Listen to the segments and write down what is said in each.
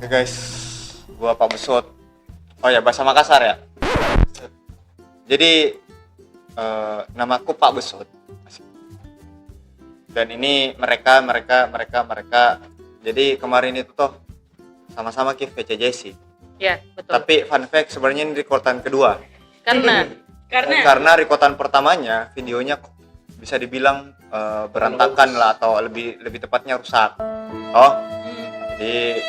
Oke guys, gua Pak Besut. Oh ya, bahasa Makassar ya. Jadi namaku Pak Besut. Dan ini mereka. Jadi kemarin itu toh sama-sama ke VCJC. Ya, betul. Tapi fun fact, sebenarnya ini rekodan kedua. Karena Rekodan pertamanya videonya bisa dibilang berantakan lah, atau lebih tepatnya rusak. Oh, jadi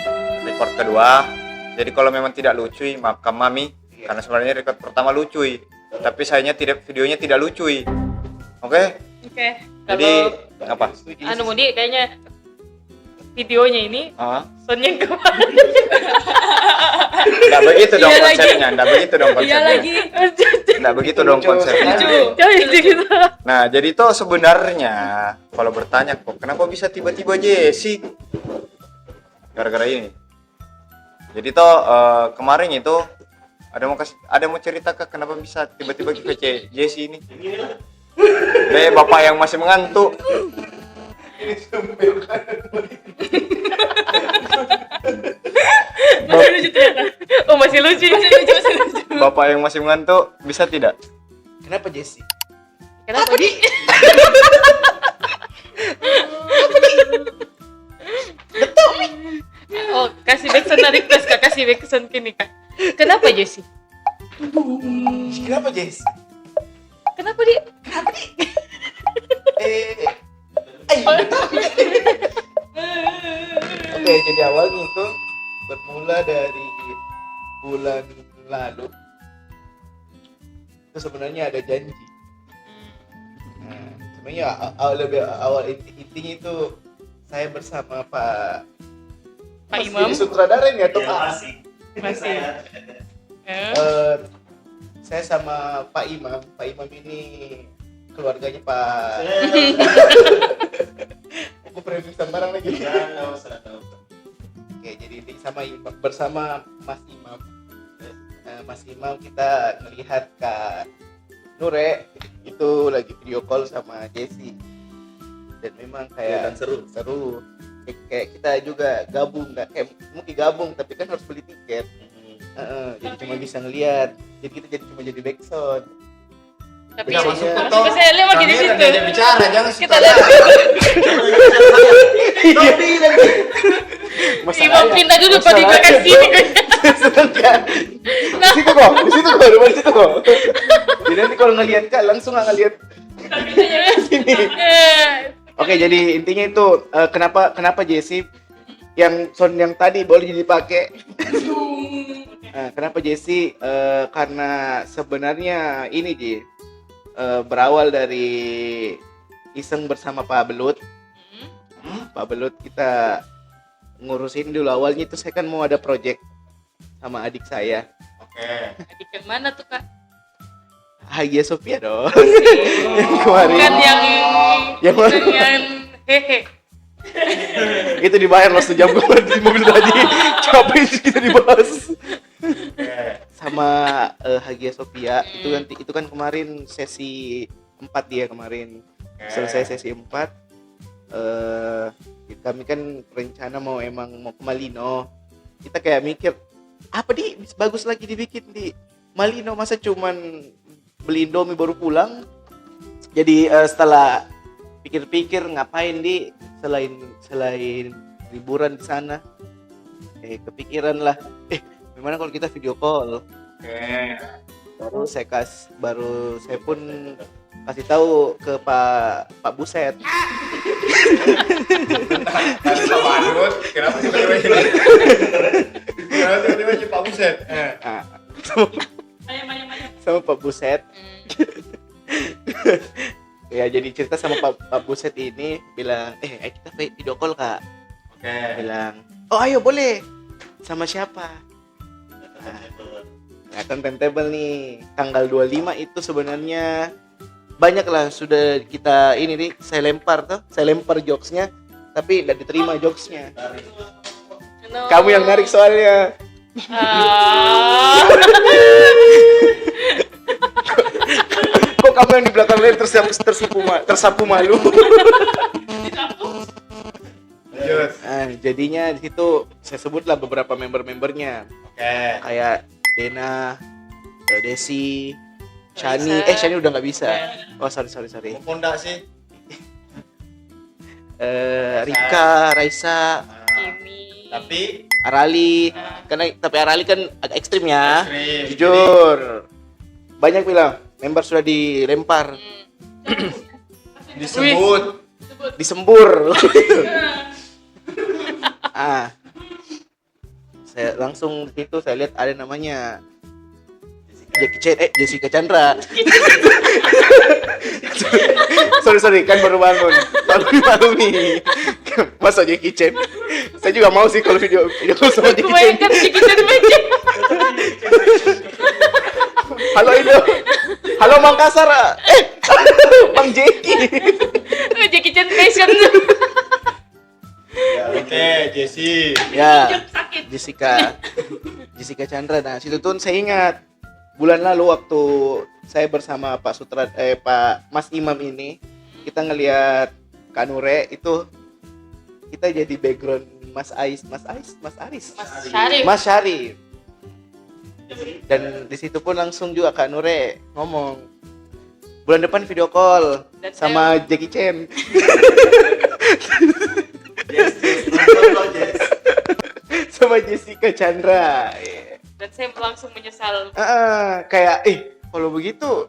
record kedua. Jadi kalau memang tidak lucu, maafkan Mami, karena sebenarnya record pertama lucu, tapi sayangnya videonya tidak lucu. Oke? Jadi apa? Mudi kayaknya videonya ini Son yang kemarin. Enggak begitu dong konsepnya, enggak begitu dong konsepnya. Iya lagi. Enggak begitu dong konsepnya. Nah, jadi itu sebenarnya kalau bertanya kok kenapa bisa tiba-tiba Jesse? Gara-gara ini. Jadi toh kemarin itu ada mau cerita ke kenapa bisa tiba-tiba ke Jesse ini? Bapak yang masih mengantuk. Masih lucu. Bapak yang masih mengantuk, bisa tidak? Kenapa Jesse? Kenapa di? Oh, kasih backsound dari request Kak, kasih backsound kini Kak. Kenapa Jesse? Kenapa Jesse? Kenapa di? Oke, jadi awalnya itu bermula dari bulan lalu. Itu sebenarnya ada janji. Nah, sebenarnya awal intinya itu saya bersama Pak Imam. Jadi sutradara ini atau Pak? Masih. Saya sama Pak Imam. Pak Imam ini keluarganya Pak. Aku premium sembarang lagi. Oke, jadi ini bersama Mas Imam. Mas Imam kita melihat Kak Nure itu lagi video call sama Jesse. Dan memang kayak seru. Kayak kita juga gabung, nggak kayak mungkin gabung tapi kan harus beli tiket. Jadi cuma bisa ngelihat. Jadi kita cuma jadi backsound. Tapi Udah masuk ke tol. saya lihat lagi di situ. Dia bicara, jangan Kita lihat. Imam pindah dulu pada di belakang sini. Di situ kok. Jadi nanti kalau ngelihat Kak langsung nggak ngelihat sini. Oke, jadi intinya itu kenapa Jesse yang sound yang tadi boleh dipakai. Kenapa Jesse? Karena sebenarnya ini berawal dari iseng bersama Pak Belut. Pak Belut kita ngurusin dulu, awalnya itu saya kan mau ada project sama adik saya. Oke. Adik yang mana tuh Kak? Hagia Sophia dong. Yang kemarin. Kan yang hehe. Itu dibayar loh sejam gue di mobil tadi. Capek sih kita dibahas. Sama Hagia Sophia itu kan kemarin sesi 4 dia kemarin. Selesai sesi 4. Kami kan rencana mau ke Malino. Kita kayak mikir apa bagus lagi dibikin di Malino, masa cuman beli Indomie baru pulang. Jadi setelah pikir-pikir ngapain selain liburan di sana, kepikiran lah gimana kalau kita video call. Baru saya pun kasih tahu ke Pak Buset. Kenapa tiba-tiba Pak Buset? Sama Pak Buset. Ya, jadi cerita sama Pak Buset ini bilang, kita video call Kak. Oke. Bilang, oh ayo boleh. Sama siapa? Nah, timetable nih tanggal 25 itu sebenarnya banyak lah sudah kita ini nih saya lempar jokesnya tapi tidak diterima jokesnya. Kamu yang narik soalnya. Kok kamu yang di belakang layar tersapu malu. Nah, jadinya di situ saya sebutlah beberapa member-membernya. Oke. Kayak Dena, Desi, Shani. Raisa. Shani udah nggak bisa. Oh, sorry. Mumpun enggak sih? Rika, Raisa, Kimi. Tapi Arali. Tapi Arali kan agak ekstrim ya. ekstrim. Jujur. Banyak bilang member sudah dilempar, Disebut. disembur. Saya langsung di situ saya lihat ada namanya Jessica Chandra. sorry kan baru bangun. Maklumi. Masa Jackie Chan? Saya juga mau sih kalau video sama Jackie Chan. Kebanyakan Jackie Chan aja. Halo Indo. Halo Mangkasar. Bang Jackie. Jackie Chan fashion. Ya, oke, Jessie. Ya, Sakit. Jessica Chandra. Nah, situ tuh saya ingat bulan lalu waktu saya bersama Pak Mas Imam ini, kita ngelihat Kanure itu kita jadi background Mas Aris. Mas Syarif. Dan di situ pun langsung juga Kak Nure ngomong bulan depan video call Dan sama Jackie Chan. Sama Jessica Chandra. Dan saya langsung menyesal. Kayak kalau begitu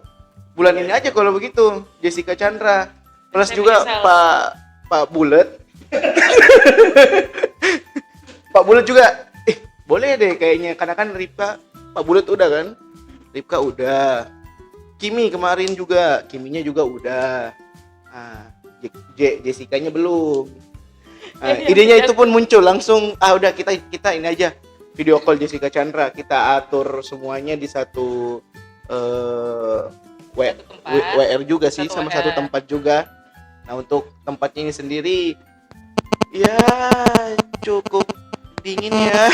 bulan ini aja kalau begitu Jessica Chandra plus Saya juga menyesal. Pak Bulet. Pak Bulet juga boleh deh kayaknya karena kan Ripka Pak Bulet udah kan, Ripka udah, Kimi kemarin juga, Kiminya juga udah, Jessica-nya belum. Idenya itu pun muncul langsung, udah kita ini aja video call Jessica Chandra, kita atur semuanya di satu tempat. WR juga sih, Satu sama WR. satu tempat juga. Nah untuk tempatnya ini sendiri, ya cukup dingin ya.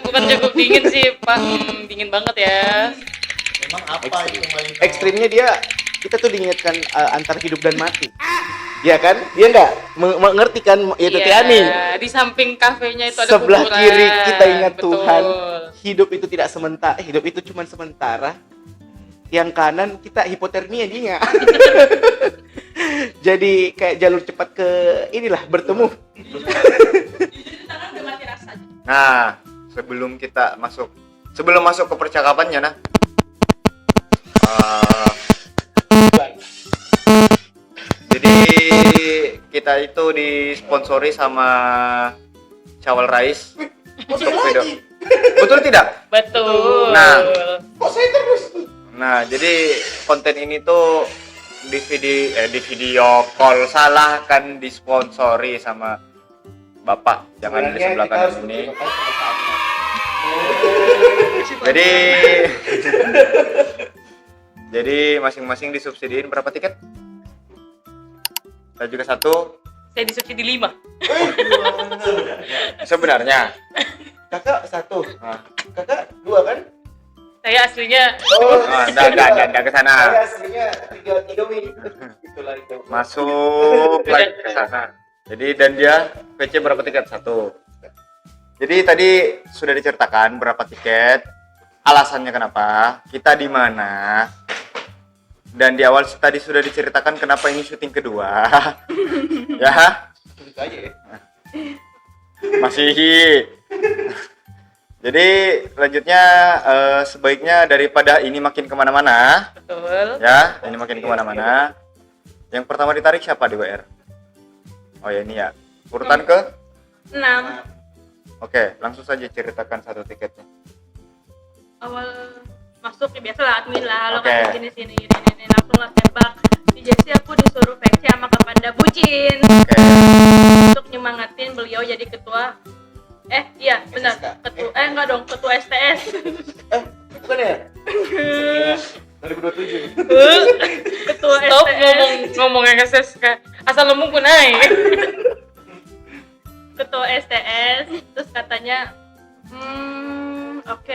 Bukan cukup dingin sih, Pak. Dingin banget ya. Memang apa itu paling Ekstrimnya dia, kita tuh diingatkan antara hidup dan mati. Iya kan? Dia nggak mengerti kan? Itu Tiani. Di samping kafenya itu ada Sebelah kuburan. kiri kita ingat Betul. Tuhan. Hidup itu tidak sementara. Hidup itu cuma sementara. Yang kanan kita hipotermia dia. Jadi kayak jalur cepat ke inilah bertemu. Nah, sebelum masuk ke percakapannya, nah. Jadi kita itu disponsori sama Syawal Rais untuk video. Betul tidak? Betul. Nah. Kok saya terus? Nah, jadi konten ini tuh di video call salah kan disponsori sama Bapak. Jangan di sebelah kanan ini. Jadi masing-masing disubsidiin berapa tiket? Saya juga satu. Saya disubsidi 5. Sebenarnya. Kakak satu. Nah. Kakak dua kan? Saya aslinya Enggak ke sana. Saya aslinya tiga win. Itulah itu. Masuk lagi ke sana. Jadi dan dia PC berapa tiket? Satu. Jadi tadi sudah diceritakan berapa tiket, alasannya kenapa, kita di mana, dan di awal tadi sudah diceritakan kenapa ini syuting kedua. Ya, Itu aja ya. masih. Jadi selanjutnya sebaiknya daripada ini makin kemana-mana, betul. ya, ini makin kemana-mana. Yang pertama ditarik siapa di WR? Oh ya ini ya, urutan ke? 6. Oke, langsung saja ceritakan satu tiketnya. Awal masuk ya biasa lah admin lah, halo Oke. kan gini langsung lah tembak. Di Jesse aku disuruh VC sama Kak Panda bucin Oke. untuk nyemangatin beliau jadi ketua. Iya benar. SSK. Enggak dong, ketua STS. Bukan ya? 2027. Ketua Stop STS. ngomongnya ke SSK. Asal lembung pun naik. Ketua STS terus katanya oke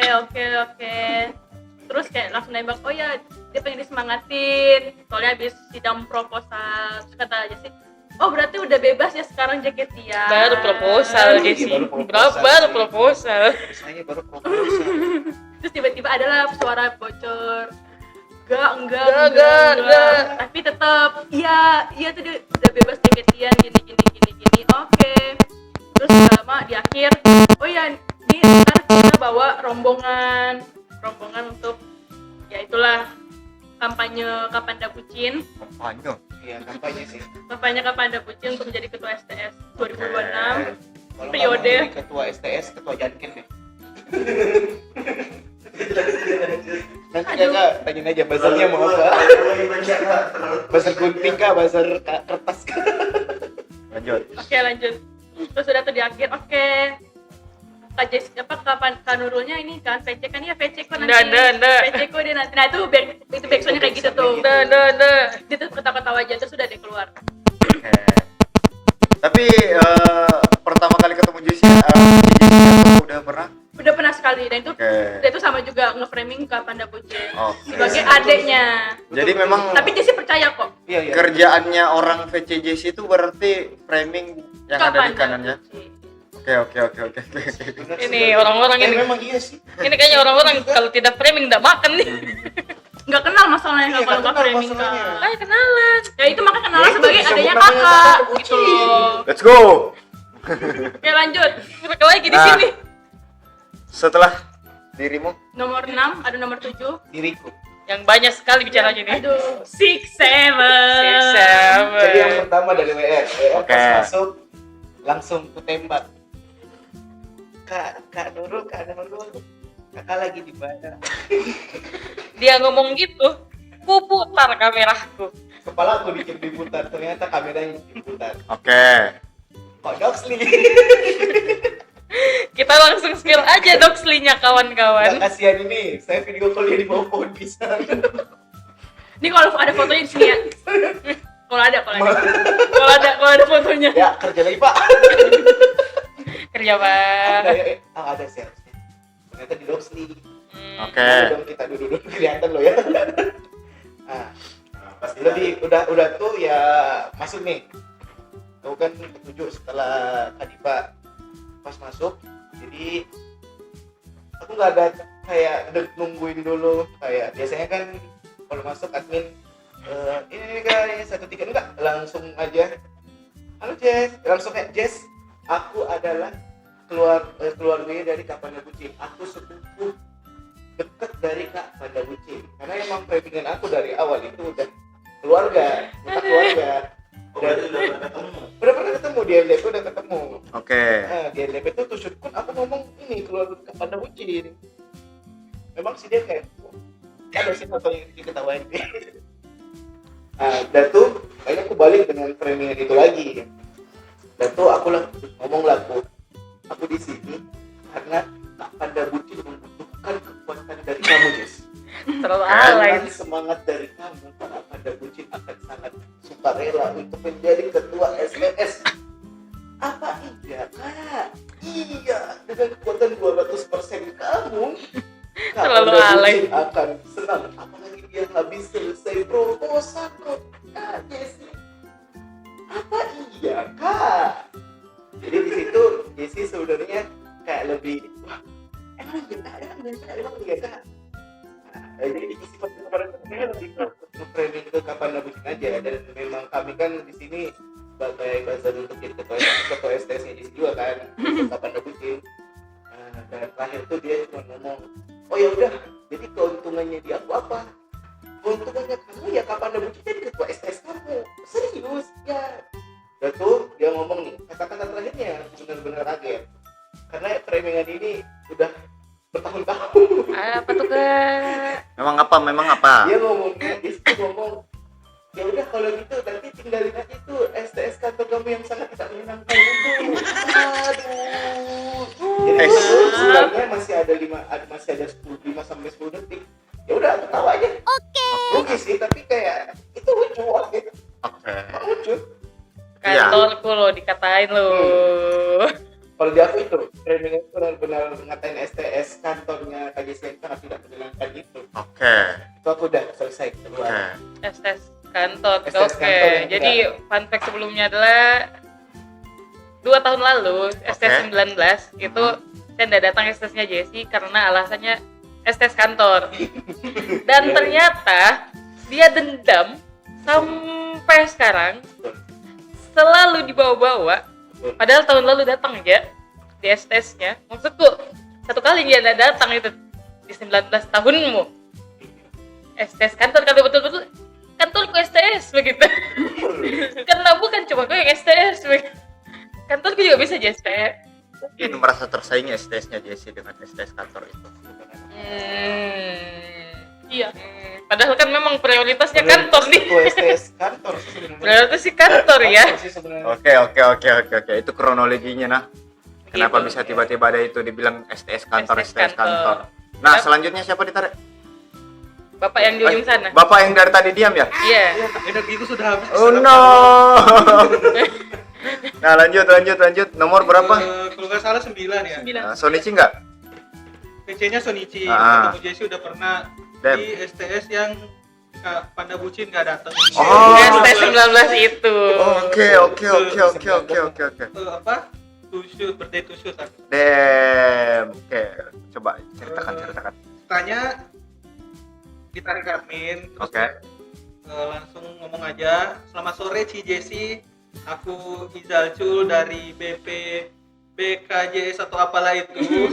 terus kayak langsung nembak, oh ya dia pengen disemangatin soalnya habis sidang proposal. Terus kata aja sih oh berarti udah bebas ya sekarang jaketian. Baru proposal Jessy. Baru proposal. Saya baru proposal. Terus tiba-tiba adalah suara bocor. Enggak. Tapi tetap iya tuh dia udah bebas jaketian gini. Oke. Terus lama di akhir, oh ya, ini ntar kita bawa rombongan untuk ya itulah kampanye Kapanda Bucin. Kampanye. Iya, kampanye sih. Kampanye Kapanda Bucin untuk menjadi ketua STS 2026. Kalau Periode. nggak mau jadi ketua STS, ketua Janken deh. Nanti kakak tanyain aja buzzernya mau apa. Buzzer gunting kah, buzzer kertas kah? Lanjut. Oke, lanjut. Terus udah tuh di akhir, oke. Kak Jess, kapan Kak Nurulnya ini kan VC kan ya VC kok nanti. Nggak. VC kok dia nanti. Nah, itu backsoundnya kayak gitu tuh. Dia tuh ketawa-ketawa aja terus udah dia keluar. Oke. Tapi pertama kali ketemu Jessy, udah pernah? Udah pernah sekali dan itu Oke. dia tuh sama juga nge-framing Kapanda Bucin Oke. sebagai adeknya. Jadi memang Tapi Jessy percaya kok. Iya. kerjaannya orang VC Jessy itu berarti framing yang ada di kanannya. Bucin. Oke. Ini orang-orang ini. Memang iya sih. Ini kayaknya orang-orang kalau tidak framing enggak makan nih. Nggak kenal masalahnya Iya, kalau nggak nggak kenal framing masalahnya. Kak. Ayo kenalan. Ya itu makanya kenalan Ya, itu sebagai disebut adanya namanya kakak Kapanda gitu Bucin. loh. Let's go. Oke lanjut. Mereka lagi di Nah. sini. Setelah dirimu, Nomor 6, ada nomor 7. Diriku. Yang banyak sekali bicaranya nih. Aduh, 6, 7. Jadi yang pertama dari WR. Oke. Pas masuk langsung ku tembak. Kak Nurul. Kakak lagi di mana? Dia ngomong gitu, ku putar kameraku. Kepala aku dikit diputar, ternyata kameranya diputar. oke. Kok Doxley? Kita langsung spill aja Doxley-nya kawan-kawan. Nggak kasihan ini, saya video call dia di bawah pohon pisang. Ini kalau ada fotonya di sini ya. Kalau ada fotonya. Ya kerja lagi Pak. Kerja Pak. Ada sih harusnya. Ternyata di Doxley. Oke. Ayo dong kita duduk kelihatan loh ya. Nah, lebih udah tuh ya masuk nih. Tuh kan ketujuh setelah Kadipa pas masuk. Jadi aku nggak ada kayak nungguin dulu kayak biasanya kan kalau masuk admin ini guys 1 3 enggak langsung aja. Halo Jess, langsung kayak Jess. Aku adalah keluarganya dari Kapanda Bucin. Aku sepupu deket dari Kapanda Bucin. Karena emang framingan aku dari awal itu udah keluarga, udah pernah ketemu di LDP udah ketemu. Oke. Nah, di LDP itu tuh shoot pun aku ngomong ini keluarga Kapanda Bucin. Memang sih dia kayak ada sih fotonya diketawain. Nah, dan tuh kayaknya aku balik dengan framingan itu lagi. Dan tuh aku ngomong lah aku di sini karena Kapanda Bucin membutuhkan kekuatan dari kamu, Jess. Terlalu alay. Dengan semangat dari kamu, Kapanda Bucin akan sangat sukarela untuk menjadi ketua STS. Apa iya, Kak? Iya, dengan kekuatan 200% kamu, Terlalu Kapanda alay. Bucin akan senang. Apalagi dia habis selesai proposal kok. Jess. Apa iya, Kak? Jadi di situ Jessy sebenarnya kayak lebih wah emang iya Kak. Jadi isi pertanyaan lebih ke framing ke Kapanda Bucin aja dan memang kami kan di sini sebagai buzzer untuk jadi ketua STS-nya Jessy juga kan untuk Kapanda Bucin. Dan terakhir tuh dia cuma ngomong, oh ya udah, jadi keuntungannya di aku apa? Keuntungannya kamu ya Kapanda Bucin jadi ketua STS kamu. Serius ya. Dan tuh dia ngomong nih, kata-kata terakhirnya benar-benar kaget. Karena framingan ini udah bertahun-tahun. Apa tuh Kak? Memang apa? Dia ngomong, ya udah kalau gitu nanti tinggalin aja tuh STS kantor kamu yang sangat tidak menyenangkan itu. Aduh. Jadi sebenarnya masih ada 5 sampai 10 detik. Ya udah aku tahu aja. Oke sih, tapi kayak itu lucu banget. Oke. Lucu. Kantorku lo dikatain lo. Kalau di aku itu framing itu benar-benar ngatain STS kantornya KJC yang sangat tidak menyenangkan itu. Oke. Itu aku udah selesai keluar. STS kantor. STS Oke. kantor yang Jadi fun fact sebelumnya adalah 2 tahun lalu STS 19 itu saya tidak datang STS-nya Jessie karena alasannya STS kantor. Dan ternyata dia dendam sampai sekarang selalu dibawa-bawa. Padahal tahun lalu datang aja di STS-nya. Maksudku satu kali dia tidak datang itu di 19 tahunmu. STS kantor kalau betul-betul kantorku STS begitu. Karena bukan cuma gue yang STS begitu. Kantorku juga bisa jadi STS. Mungkin merasa tersaingi STS-nya Jessie dengan STS kantor itu. Iya. Padahal kan memang prioritasnya kantor nih. Itu STS kantor sih sebenarnya. Prioritas sih kantor ya. Kantor sih sebenarnya. Oke. Itu kronologinya nah. Kenapa Gitu. bisa tiba-tiba ada itu dibilang STS kantor, STS STS kantor. kantor. Nah, Kenapa? selanjutnya siapa ditarik? Bapak yang di ujung sana. Bapak yang dari tadi diam ya? Iya. Iya, energiku sudah habis. Oh no. Nah, lanjut. Nomor berapa? Kalau nggak salah 9 ya. 9. Sonichi enggak? PC-nya Sonichi. Ah. Ketemu Jessie udah pernah Dem. di STS yang Kak Panda Bucin nggak datang. Oh. STS 19 itu. Oke. Apa? To shoot, birthday to shoot. Dem. Oke, coba ceritakan. Tanya ditarik admin, terus Oke. langsung ngomong aja. Selamat sore Ci Jessie. Aku Izalcul dari BP BKJS atau apalah itu.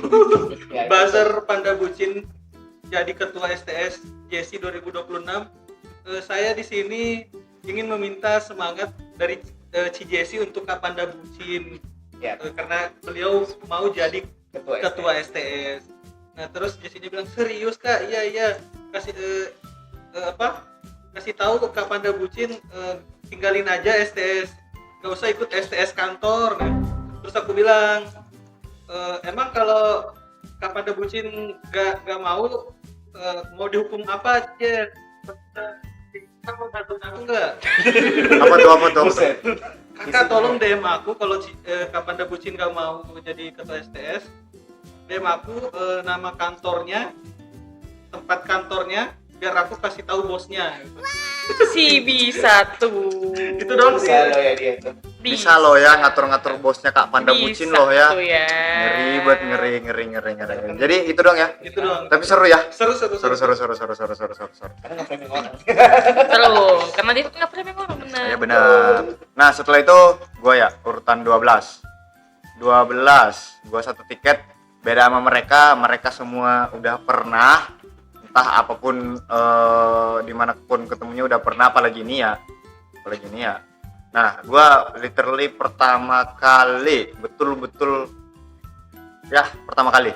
Buzzer Panda Bucin jadi ketua STS Jessie 2026. Saya di sini ingin meminta semangat dari Ci Jessie untuk Kak Panda Bucin. Ya, Karena beliau mau jadi ketua STS. Nah, terus Jessie bilang, "Serius, Kak? Iya. Kasih kasih tahu Kak Panda Bucin, tinggalin aja STS. Gak usah ikut STS kantor." Nah, terus aku bilang, "Emang kalau Kak Panda Bucin gak mau dihukum apa aja? Kamu bantu aku nggak? Apa tuh? Buset. Kakak tolong DM aku kalau Kak Panda Bucin gak mau jadi ketua STS. DM aku nama kantornya, tempat kantornya, biar aku kasih tahu bosnya." Si bisa tuh. Itu dong sih. Bisa loh ya dia tuh. Bisa loh ya ngatur-ngatur bosnya Kak Panda Bucin loh ya. Tuh ya. Ribet, ngeri. Jadi itu dong ya. Itu dong. Tapi seru ya. Seru. Karena nggak framing orang. Seru. Karena dia nggak pernah memang benar. Ya benar. Nah, setelah itu gua ya urutan 12. Gua satu tiket. Beda sama mereka semua udah pernah entah apapun dimanapun ketemunya udah pernah, apalagi ini ya. Nah, gua literally pertama kali betul-betul ya pertama kali.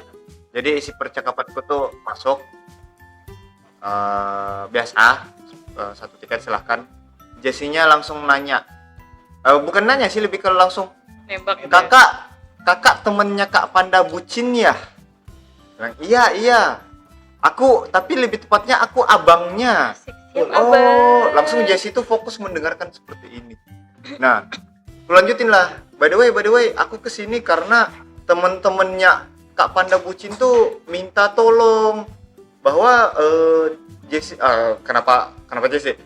Jadi isi percakapanku tuh masuk biasa satu tiket silahkan. Jessie-nya langsung nanya, bukan nanya sih, lebih ke langsung, Nembak. kakak temennya Kak Panda Bucin ya? Bilang, iya. Aku, tapi lebih tepatnya aku abangnya. Siap, Oh, abang. langsung Jessie tuh fokus mendengarkan seperti ini. Nah, aku lanjutin lah. By the way, aku kesini karena temen-temennya Kak Panda Bucin tuh minta tolong bahwa Jessie, kenapa Jessie?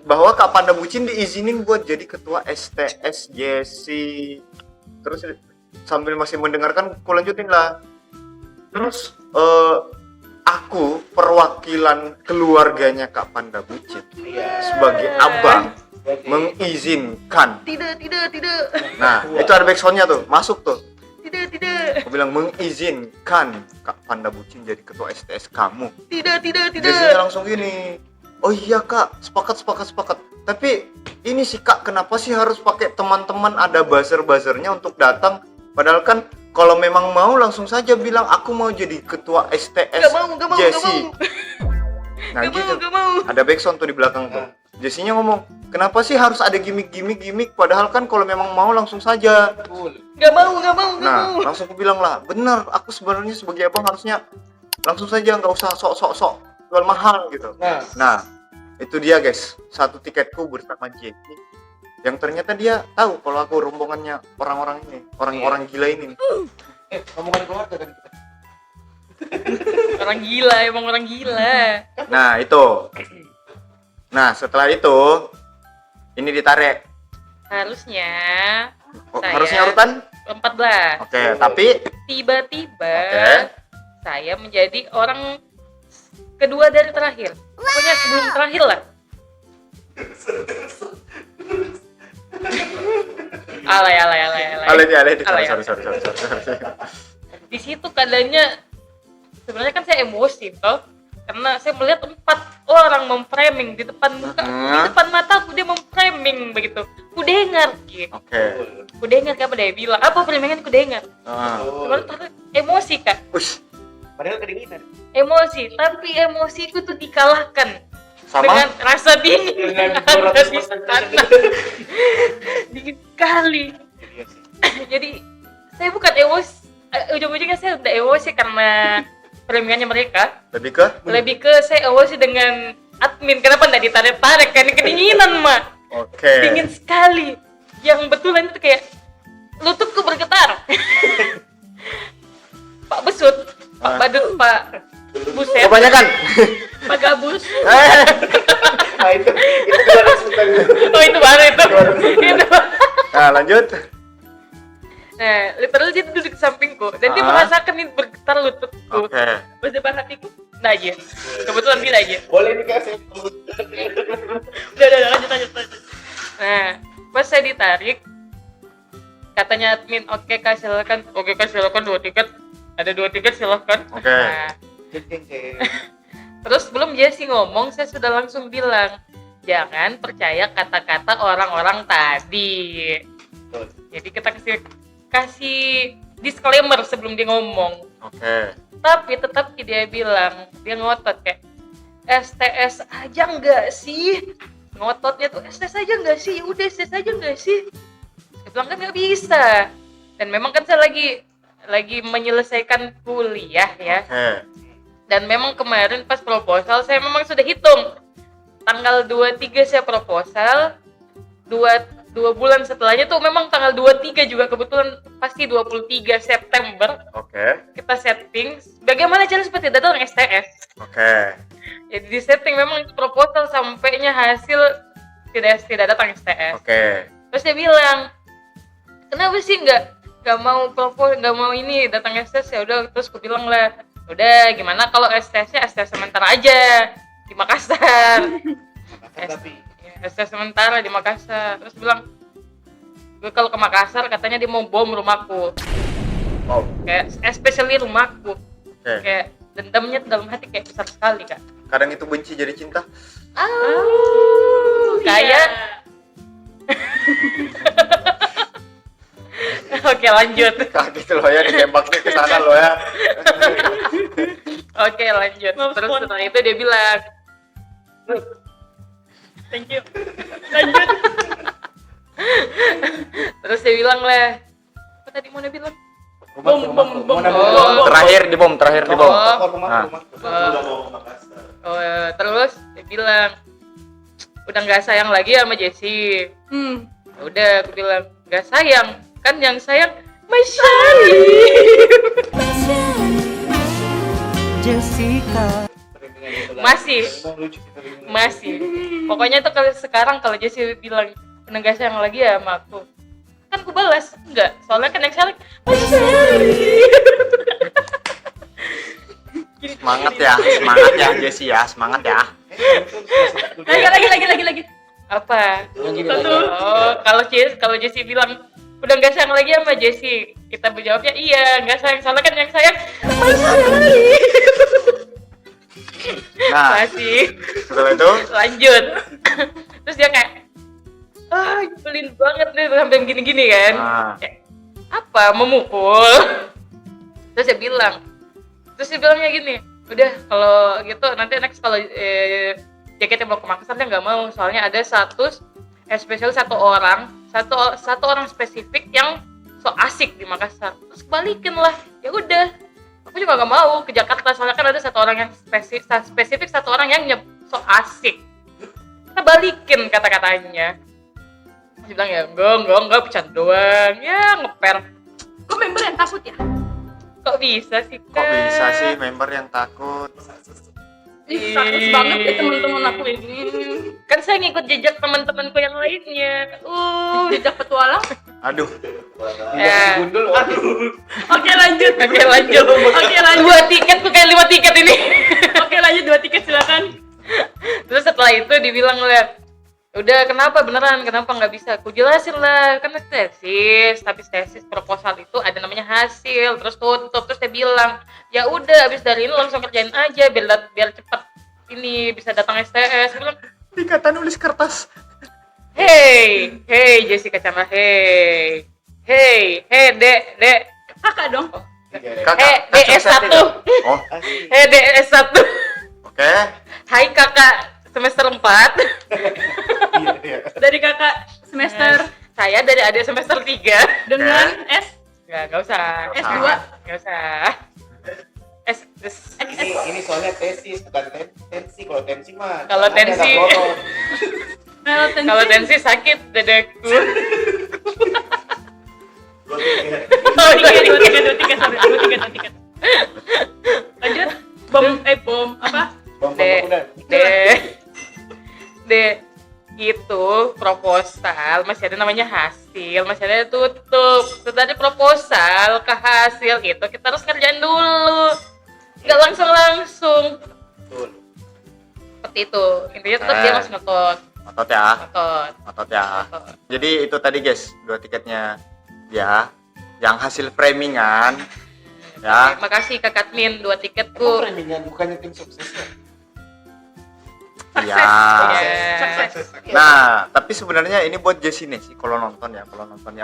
Bahwa Kak Panda Bucin diizinin buat jadi ketua STS Jessie. Terus sambil masih mendengarkan, aku lanjutin lah. Terus aku perwakilan keluarganya Kak Panda Bucin sebagai abang mengizinkan. Tidak. Nah, itu ada backsoundnya tuh, masuk tuh. Tidak. Aku bilang mengizinkan Kak Panda Bucin jadi ketua STS kamu. Tidak. Jessie-nya langsung gini, oh iya Kak, sepakat. Tapi ini sih Kak, kenapa sih harus pakai teman-teman ada buzzer-buzzernya untuk datang? Padahal kan kalau memang mau langsung saja bilang aku mau jadi ketua STS Gak mau. Jessie. Nah Gak gitu. mau. Ada backsound tuh di belakang tuh. Jessie-nya ngomong, kenapa sih harus ada gimmick? Padahal kan kalau memang mau langsung saja. Gak mau. Nah, langsung aku bilang lah, bener, aku sebenarnya sebagai abang harusnya langsung saja, nggak usah sok jual mahal gitu. Nah, itu dia guys, satu tiketku bersama Jessie yang ternyata dia tahu kalau aku rombongannya orang-orang ini, orang-orang gila ini. Ngomongan keluarga kan kita. Orang gila. Nah, itu. Nah, setelah itu Ini ditarik. Harusnya Oh, Saya- harusnya urutan? 14. Oke, tapi Tiba-tiba Oke. saya menjadi orang kedua dari terakhir. Pokoknya sebelum terakhir lah. Alay. alay. Alay. Sorry. Di situ keadaannya sebenarnya kan saya emosi toh, karena saya melihat 4 orang memframing di depan muka, di depan mataku dia memframing begitu. Ku dengar gitu. Oke. Ku dengar apa dia bilang, apa framingan ku dengar. Ah. Sebenarnya emosi Kak. Ush, Padahal kedinginan. Emosi, tapi emosiku tuh dikalahkan sama dengan rasa dingin Dengan yang ada di 200% sana. Dingin kali. Iya sih. Jadi saya bukan emosi, ujung-ujungnya saya udah emosi karena framingannya mereka. lebih ke Lebih ke saya emosi dengan admin, kenapa nggak ditarik-tarik, karena kedinginan mah. oke. Dingin sekali. Yang betulan itu kayak lututku bergetar. Pak Besut, Pak Badut, Pak Buset, Kebanyakan. Pak Gabus. Nah itu 200%. oh itu baru itu. Itu. Nah, lanjut. Nah, literally dia duduk di sampingku dan dia Ah. merasakan ini bergetar lututku. Oke. Berdebar hatiku. Nah aja, kebetulan bila aja. Boleh dikasih. Udah, lanjut. Nah, pas saya ditarik, katanya admin, oke kak silakan 2 tiket. Ada 2 tiket silakan. Oke. Nah, Jeng. terus belum Jessie ngomong, saya sudah langsung bilang, jangan percaya kata-kata orang-orang tadi. Betul. Jadi kita kasih disclaimer sebelum dia ngomong. Oke. Tapi tetap dia bilang, dia ngotot kayak STS aja enggak sih? Ngototnya tuh STS aja enggak sih? Ya udah STS aja enggak sih? Saya bilang kan nggak bisa. Dan memang kan saya lagi menyelesaikan kuliah ya. Oke. Dan memang kemarin pas proposal saya memang sudah hitung. Tanggal 23 saya proposal, 2 bulan setelahnya tuh memang tanggal 23 juga kebetulan pasti 23 September Oke. kita setting bagaimana cara supaya tidak datang STS. Oke. Jadi di setting memang itu proposal sampainya hasil tidak datang STS. Oke. Terus dia bilang, kenapa sih nggak mau propose, nggak mau ini datang STS? Ya udah, terus aku bilang lah, udah gimana kalau STS-nya STS sementara aja di Makassar. Tapi STS sementara di Makassar. Terus bilang, gue kalau ke Makassar katanya dia mau bom rumahku, Wow. kayak especially rumahku. Oke. Kayak dendamnya dalam hati kayak besar sekali Kak. Kadang itu benci jadi cinta. Kayak Oke lanjut. Kayak gitu loh ya, ditembaknya ke sana loh ya. Oke lanjut. Terus setelah itu dia bilang, Thank you. Lanjut. terus dia bilang lah, apa tadi mau dia bilang? Bom. Terakhir di bom. rumah. Udah mau ke Makassar. Terus dia bilang, udah nggak sayang lagi sama Jessie. Udah, aku bilang nggak sayang, kan yang sayang Masyari. Masih. Pokoknya tuh kalau sekarang kalau Jessie bilang udah nggak sayang lagi ya sama aku, kan aku balas enggak, soalnya kan yang sayang Masyari. Semangat ya Jessie ya, semangat ya. Lagi. Apa? Satu. Oh, kalau Jessie bilang udah nggak sayang lagi sama Jessie, kita berjawabnya iya nggak sayang, soalnya kan yang sayang Masyari. Nah, Masih. setelah itu Lanjut. Terus dia kayak nyebelin banget nih sampai gini-gini kan. Ah. Kayak, apa memukul? Terus dia bilangnya gini, udah kalau gitu nanti next kalau jaketnya mau ke Makassar dia nggak mau, soalnya ada especially satu orang spesifik yang so asik di Makassar. Terus balikin lah, ya udah, aku juga nggak mau ke Jakarta soalnya kan ada satu orang yang spesifik satu orang yang so asik. Kita balikin kata-katanya. Dia bilang ya enggak bercanda doang, ya ngeper. Kok member yang takut ya? Kok bisa sih kok bisa sih member yang takut? Ih, sakit banget ya teman-teman aku ini. Kan saya ngikut jejak teman-temanku yang lainnya. Jejak petualang. Aduh. Ya. Gundul. Aduh. Oke lanjut. Oke lanjut. Oke lanjut. 2 tiket tuh kayak 5 tiket ini. Oke lanjut 2 tiket silakan. Terus setelah itu dibilang lah, udah kenapa beneran, kenapa nggak bisa? Aku jelasin lah, kan tesis, tapi tesis proposal itu ada namanya hasil, terus tutup, terus dia bilang, ya udah abis dari ini langsung kerjain aja biar cepet ini bisa datang STS. Dia bilang, Dikata nulis kertas. hey Jessica Chandra, hey, dek, Kakak dong. Kakak. DS1, Oh, DS1, oke. hai kakak semester 4, Dari kakak semester saya dari adik semester 3. dengan S Nggak usah. S2. Nggak usah. Ini soalnya tesis bukan tensi. Kalau tensi mah. Kalau tangannya tensi- nggak bolong. Kalau tensi sakit dadaku. dua tiket, sorry, dua tiket. Lanjut. Bom apa? Bom De, udah. de, itu proposal masih ada namanya hasil, masih ada tutup. Setelah proposal ke hasil itu kita harus kerjain dulu, nggak langsung. Betul. Seperti itu. Intinya tetap dia masih ngotot. Otot ya. Ngotot. Jadi itu tadi guys, 2 tiketnya dia yang hasil framingan ya. Makasih Kak Katmin 2 Emang tiketku. framingnya bukannya tim sukses ya? Iya. Sukses. Nah, tapi sebenarnya ini buat Jessie nih sih kalau nonton ya,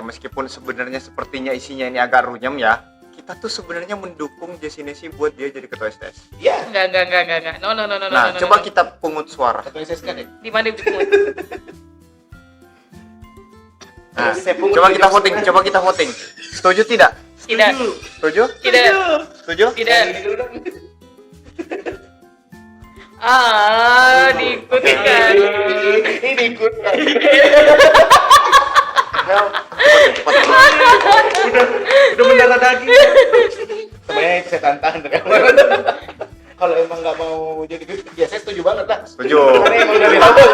meskipun sebenarnya sepertinya isinya ini agak runyam ya, kita tuh sebenarnya mendukung Jessie sih buat dia jadi ketua STS. Iya. Enggak. No. Nah, coba kita pungut suara. Ketua SSK deh. Di mana dipungut? Nah, Saya pungut coba di kita jokes. voting. Setuju tidak? Tidak. Setuju? Setuju? Tidak. Ini dulu dong. Diikuti kan. Ini ikut. Udah mendarah daging. Sebenarnya saya tantang dari awal. Kalau emang nggak mau jadi ya saya setuju banget lah. Setuju. Karena emang dari awal.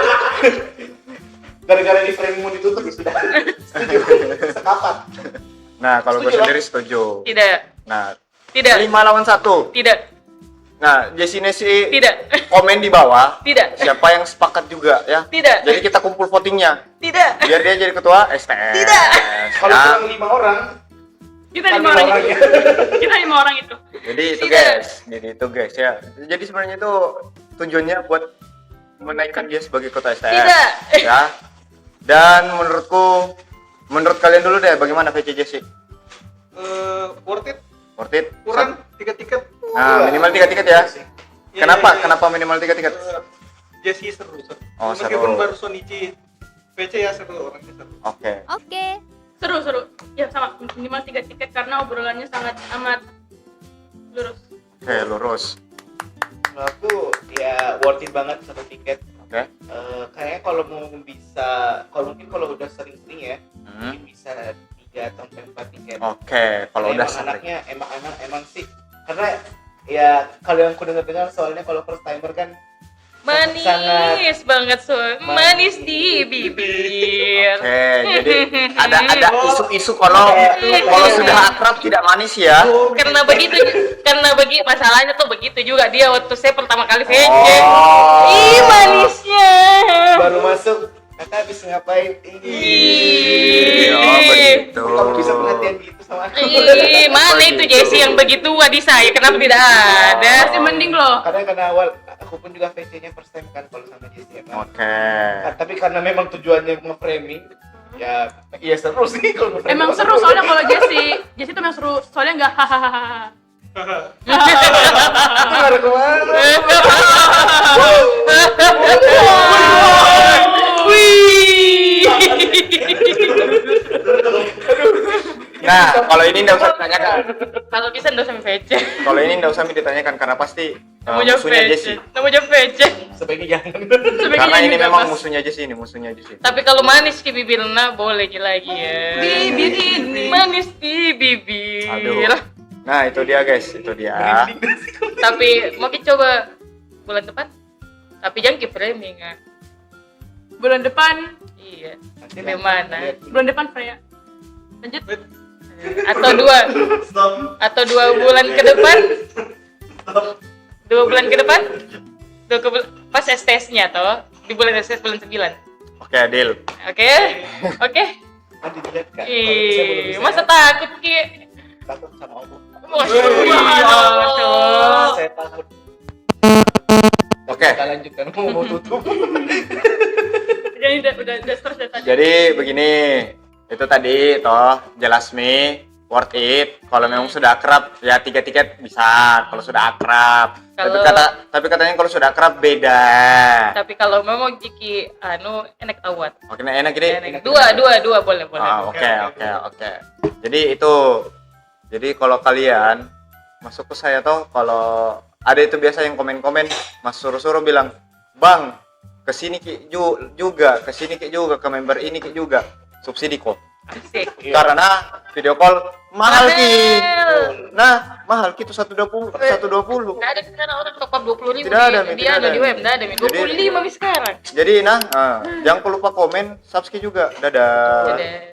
Gara-gara di framing ditutup ya sudah. Setuju. Sekapat. Nah, kalau gue Setuju lah. sendiri setuju. Tidak. Nah, Tidak. 5 lawan 1. Tidak. Nah, Jessie sih Tidak. komen di bawah. Tidak. Siapa yang sepakat juga ya? Tidak. Jadi kita kumpul votingnya. Tidak. Biar dia jadi ketua STS. Tidak. Kalau Ya. kurang 5 orang, Kita kami 5 orang itu. orangnya. Kita 5 orang itu. Jadi itu Tidak. guys ya. Jadi sebenarnya itu tujuannya buat menaikkan dia sebagai ketua STS. Tidak. Ya. Dan menurut kalian dulu deh bagaimana VC Jessie? Worth it? Worth it? Kurang 3 tiket. Nah, minimal 3 tiket ya. Iya, Kenapa? iya. Kenapa minimal 3 tiket? Jessie seru. Oh, Meskipun seru. baru Sonichi PC ya seru, orangnya seru. Oke. Oke. Seru. Ya sama minimal 3 tiket karena obrolannya sangat amat lurus. Oke, lurus. Kalau aku ya worth it banget 1 tiket. Oke. Kayaknya kalau mungkin kalau udah sering-sering ya, mungkin bisa 3 atau 4 tiket. Oke, kalau Karena udah emang sering. anaknya emang sih karena ya kalau yang aku dengar soalnya kalau first timer kan Manis sangat- banget manis di bibir. Oke, jadi ada isu-isu kalau sudah akrab tidak manis ya. Karena masalahnya tuh begitu juga dia waktu saya pertama kali VC. Oh. Ih manisnya. baru masuk kakak habis ngapain Ih. Oh, begitu. kamu bisa perhatian gitu sama aku Ih, mana itu Jessie yang begitu di saya? Kenapa tidak ada? Masih mending loh. karena awal aku pun juga VC-nya first time kan kalau sama Jessie emang. Oke. Tapi karena memang tujuannya nge-framing ya iya seru sih kalau nge-framing. Emang seru soalnya kalau Jessie tuh memang seru soalnya nggak hahaha. itu ada kemana Wih. Nah, kalau ini nggak usah ditanyakan. Kalau bisa nggak sampai VC. Kalau ini nggak usah ditanyakan karena pasti Namanya musuhnya VC. Jessie. Namanya VC. sebaiknya jangan Karena ini juga memang pas. musuhnya Jessie. Tapi kalau manis di bibirnya boleh aja lagi ya. Bibir ini. Manis di bibir. Aduh. Nah, itu dia guys, itu dia. Tapi mau kita coba bulan depan. Tapi jangan ke framing ya. Bulan depan, Iya. Nanti Di mana? bulan depan Freya. Lanjut. Atau 2 bulan ke depan? 2 bulan ke depan? Pas STS-nya toh di bulan STS bulan 9. Oke, deal. Oke? Oke? nanti dilihat Kak. Kalau saya belum Ih, bisa masa ya, takut Ki? takut sama Allah. Waduh. Saya takut. Oke. Kita lanjutkan mau tutup. Jadi udah stres dari tadi. Jadi begini, itu tadi toh jelas mi worth it. Kalau memang sudah akrab ya 3 tiket bisa. Kalau sudah akrab. Tapi katanya kalau sudah akrab beda. Tapi kalau memang Jiki enak awat. Oke, enak ini. Dua boleh. Oke. Jadi itu. Jadi kalau kalian masuk ke saya toh, kalau ada itu biasa yang komen-komen, Mas suruh-suruh bilang, "Bang, kesini Ki juga, kesini Ki juga, ke member ini Ki juga." Subsidi kok. Asik. Karena video call mahal Ki. Mahal. Nah, mahal Ki itu 120. Nggak ada sekarang orang top up 20.000. Tidak ada, Mi, Dia tidak ada di ada. web, nggak ada. Mi. 25 Mi sekarang. Jadi jangan lupa komen, subscribe juga. Dadah. Dadah.